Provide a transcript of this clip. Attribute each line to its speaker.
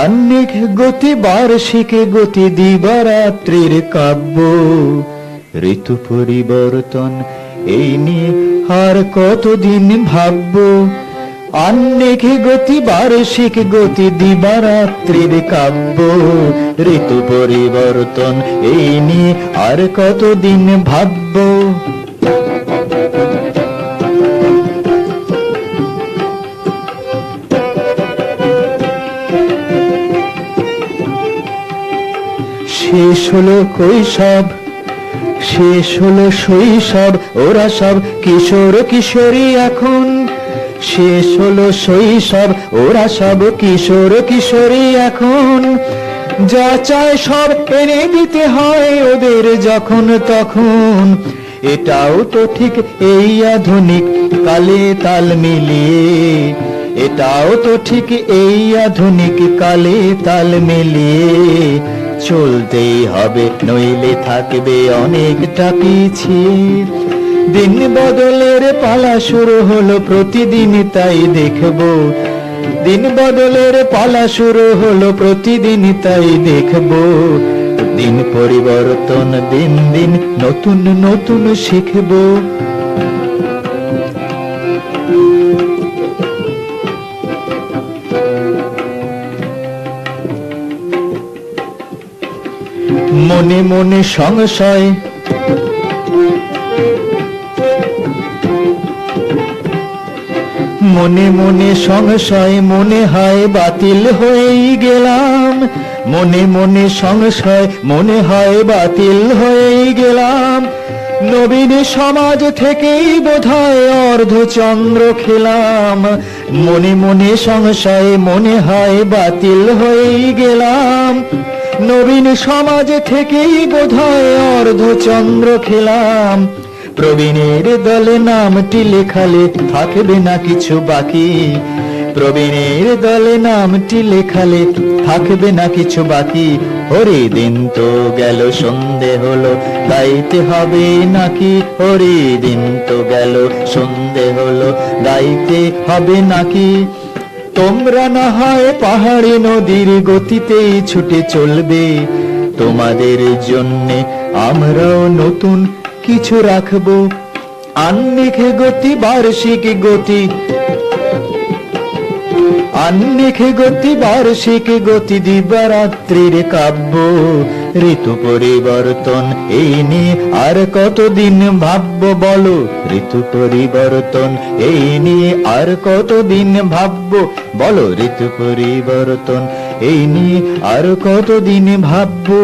Speaker 1: আহ্নিক গতি বার্ষিক গতি দিবারাত্রির কাব্য, ঋতু পরিবর্তন এই নিয়ে আর কতদিন ভাববো। আহ্নিক গতি বার্ষিক গতি দিবারাত্রির কাব্য, ঋতু পরিবর্তন এই নিয়ে আর কতদিন ভাববো। শেষ হলো কৈশোর, শেষ হলো শৈশব, ওরা সব কিশোর কিশোরী এখন। শেষ হলো শৈশব, ওরা সব কিশোর কিশোরী এখন। যা চায় সব এনে দিতে হয় ওদের যখন তখন। এটাও তো ঠিক এই আধুনিক কালে তাল মিলিয়ে, এটাও তো ঠিক এই আধুনিক কালে তাল মিলিয়ে চলতেই হবে, নইলে থাকবে অনেকটা পিছিয়ে। দিন বদলের পালা শুরু হলো প্রতিদিন তাই দেখবো, দিন বদলের পালা শুরু হলো প্রতিদিন তাই দেখবো। দিন পরিবর্তন দিন দিন নতুন নতুন শিখবো। মনে মনে সংশয়, মনে মনে সংশয়, মনে হয় বাতিল হয়েই গেলাম। মনে মনে সংশয়, মনে হয় বাতিল হয়েই গেলাম। নবীন সমাজ থেকেই বোধহয় অর্ধচন্দ্র খেলাম। মনে মনে সংশয়, মনে হয় বাতিল হয়েই গেলাম। নবীন সমাজ থেকেই বোধহয় অর্ধচন্দ্র খেলাম। প্রবীণের দলে নামটি লেখালে থাকবে না কিছু বাকি। প্রবীণের দলে নামটি লেখালে থাকবে না কিছু বাকি। হরি দিন তো গেল সন্ধে হলো, গাইতে হবে নাকি? হরি দিন তো গেল সন্ধে হলো, গাইতে হবে নাকি? তোমরা না হয় পাহাড়ি নদীর গতিতেই ছুটে চলবে, তোমাদের জন্যে আমরাও নতুন কিছু রাখবো। আহ্নিক গতি বার্ষিক গতি, আহ্নিক গতি বার্ষিক গতি দিবারাত্রির কাব্য, ঋতু পরিবর্তন এই নিয়ে আর কতদিন ভাববো বলো? ঋতু পরিবর্তন এই নিয়ে আর কতদিন ভাববো বলো? ঋতু পরিবর্তন এই নিয়ে আর কতদিন ভাববো?